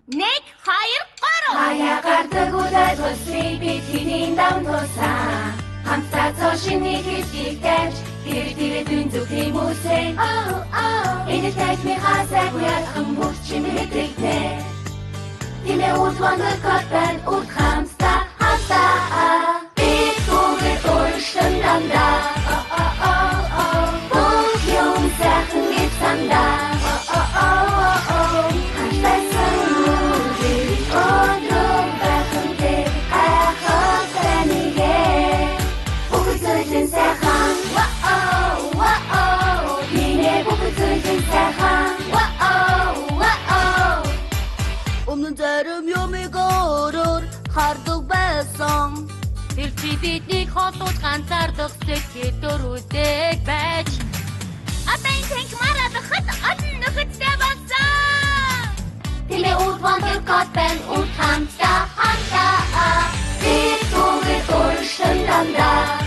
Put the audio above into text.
Нэг, хоёр, гурав. Хаяа гардаг удаа төсвийг бид хэдийн давтуулсан. Хамтдаа цоошины хэлхийг тавьж тэр дүйн зүг хиймүсэй. Энэ тахны хасаг яхан бүх чимэтрэгнэ. Тимээ улванг катан ут хамтдаа бид бүгд урьдчилан дандаа. Бүх юм сайхан эцэндээ. Өмнө зарим юмыг өөрөөр хардаг байсан. Тэр чи биднийг холдуулж ганцаардах сэтгэл дөрүүдэг байж. Одоо энэ танк марадахад олон нөхөдтэй болсон. Тимээ улванг катан ут хамтдаа бид бүгд урьдчилан дандаа.